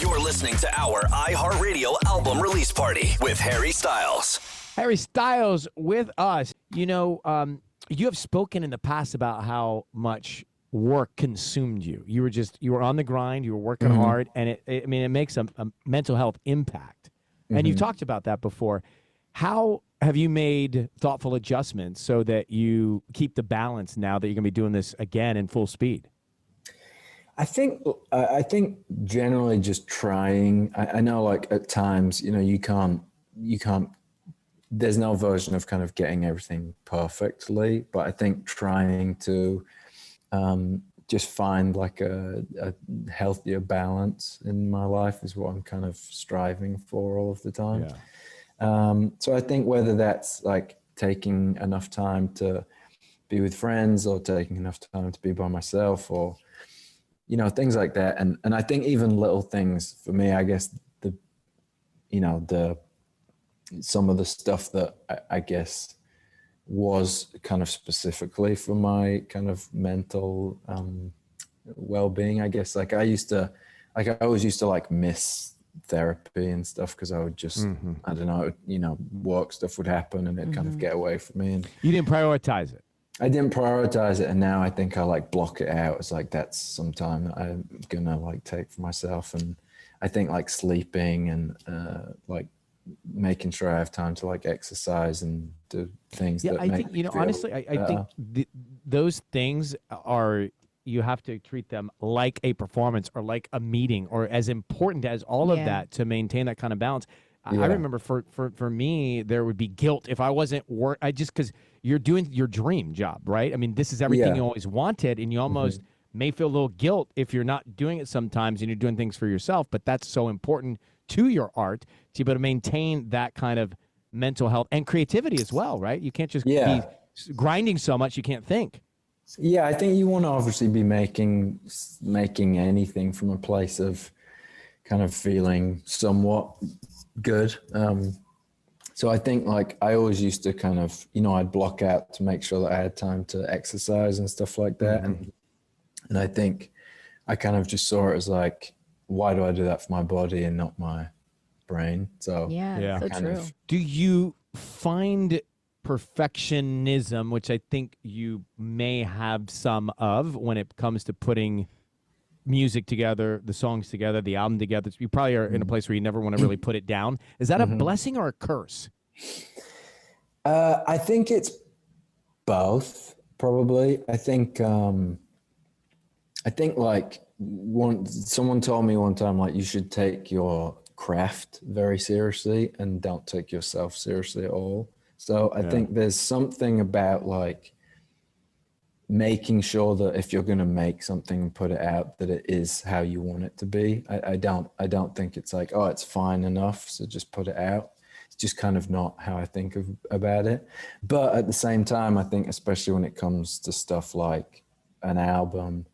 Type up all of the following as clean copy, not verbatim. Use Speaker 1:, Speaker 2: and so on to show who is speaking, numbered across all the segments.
Speaker 1: You're listening to our iHeartRadio album release party with Harry Styles.
Speaker 2: Harry Styles with us. You know, you have spoken in the past about how much work consumed you. You were on the grind, you were working hard, and it makes a mental health impact. And you've talked about that before. How have you made thoughtful adjustments so that you keep the balance now that you're going to be doing this again in full speed?
Speaker 3: I think generally just trying. I know, like, at times, you know, you can't. There's no version of kind of getting everything perfectly, but I think trying to just find like a healthier balance in my life is what I'm kind of striving for all of the time.
Speaker 2: Yeah.
Speaker 3: So I think whether that's like taking enough time to be with friends or taking enough time to be by myself, or, you know, things like that. And I think even little things for me, I guess some of the stuff that I guess was kind of specifically for my kind of mental well-being, I guess. Like I always used to like miss therapy and stuff because I would just, I don't know, you know, work stuff would happen and it'd kind of get away from me. And
Speaker 2: you didn't prioritize it.
Speaker 3: I didn't prioritize it, and now I think I like block it out. It's like that's some time that I'm gonna like take for myself, and I think like sleeping and like making sure I have time to like exercise and do things.
Speaker 2: Yeah,
Speaker 3: that
Speaker 2: I
Speaker 3: make
Speaker 2: think, you know,
Speaker 3: me feel
Speaker 2: honestly, I
Speaker 3: better.
Speaker 2: think those things are, you have to treat them like a performance or like a meeting, or as important as all of that to maintain that kind of balance. I remember for me, there would be guilt if I wasn't because you're doing your dream job, right? I mean, this is everything you always wanted, and you almost may feel a little guilt if you're not doing it sometimes and you're doing things for yourself, but that's so important to your art to be able to maintain that kind of mental health and creativity as well, right? You can't just be grinding so much you can't think.
Speaker 3: Yeah, I think you want to obviously be making anything from a place of kind of feeling somewhat good. So I think like I always used to kind of, you know, I'd block out to make sure that I had time to exercise and stuff like that. And I think I kind of just saw it as like, why do I do that for my body and not my brain? So
Speaker 4: so true.
Speaker 2: Do you find perfectionism, which I think you may have some of when it comes to putting music together, the songs together, the album together? You probably are in a place where you never want to really put it down. Is that a blessing or a curse?
Speaker 3: I think it's both, probably. I think like someone told me one time, like, you should take your craft very seriously and don't take yourself seriously at all. So I think there's something about like making sure that if you're going to make something and put it out, that it is how you want it to be. I don't think it's like, oh, it's fine enough, so just put it out. It's just kind of not how I think about it. But at the same time, I think especially when it comes to stuff like an album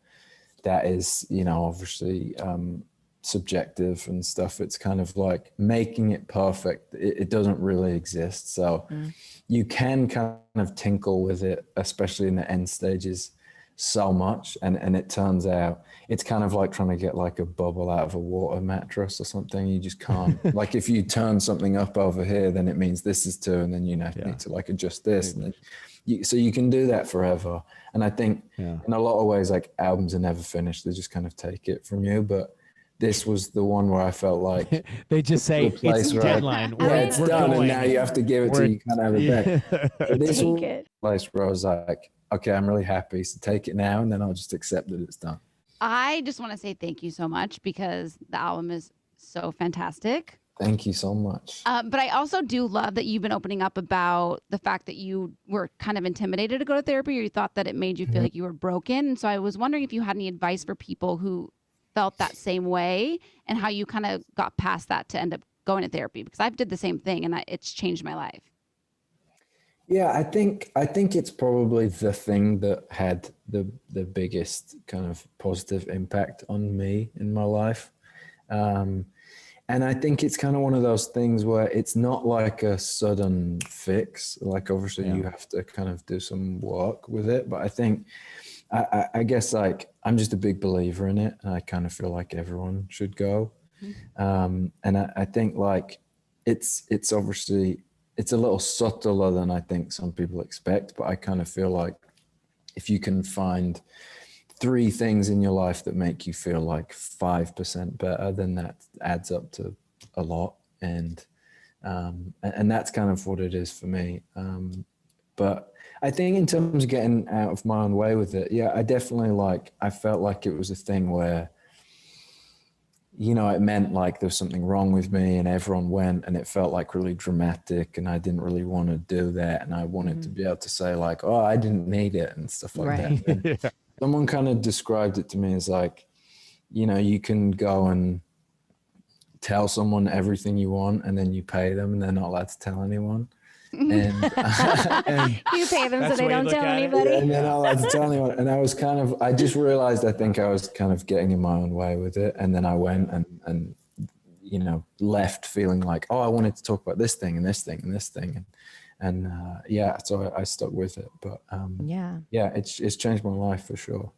Speaker 3: that is, you know, obviously subjective and stuff, it's kind of like making it perfect. It doesn't really exist. So you can kind of tinkle with it, especially in the end stages, so much. And it turns out it's kind of like trying to get like a bubble out of a water mattress or something. You just can't. Like if you turn something up over here, then it means this is 2, and then you need to like adjust this. And then so you can do that forever. And I think in a lot of ways, like albums are never finished. They just kind of take it from you. But this was the one where I felt like
Speaker 2: they just say it's deadline.
Speaker 3: It's done, and now you have to give it to you. You can't have it back. So this was
Speaker 4: it.
Speaker 3: the place where I was like, okay, I'm really happy, so take it now, and then I'll just accept that it's done.
Speaker 4: I just want to say thank you so much because the album is so fantastic.
Speaker 3: Thank you so much.
Speaker 4: But I also do love that you've been opening up about the fact that you were kind of intimidated to go to therapy, or you thought that it made you feel like you were broken. And so I was wondering if you had any advice for people who felt that same way and how you kind of got past that to end up going to therapy, because I've did the same thing and it's changed my life.
Speaker 3: Yeah, I think it's probably the thing that had the biggest kind of positive impact on me in my life. And I think it's kind of one of those things where it's not like a sudden fix. Like obviously you have to kind of do some work with it, but I think I guess like I'm just a big believer in it, and I kind of feel like everyone should go. And I think like it's obviously, it's a little subtler than I think some people expect, but I kind of feel like if you can find 3 things in your life that make you feel like 5% better, then that adds up to a lot. And that's kind of what it is for me. But I think in terms of getting out of my own way with it, yeah, I definitely I felt like it was a thing where, you know, it meant like there was something wrong with me and everyone went, and it felt like really dramatic, and I didn't really want to do that. And I wanted to be able to say like, oh, I didn't need it and stuff like that. And someone kind of described it to me as like, you know, you can go and tell someone everything you want and then you pay them and they're not allowed to tell anyone. And,
Speaker 4: and you pay them so they don't tell anybody.
Speaker 3: And they're not allowed to tell anyone. And I just realized, I think I was kind of getting in my own way with it. And then I went and you know, left feeling like, oh, I wanted to talk about this thing and this thing and this thing. And yeah, so I stuck with it. But yeah, it's changed my life for sure.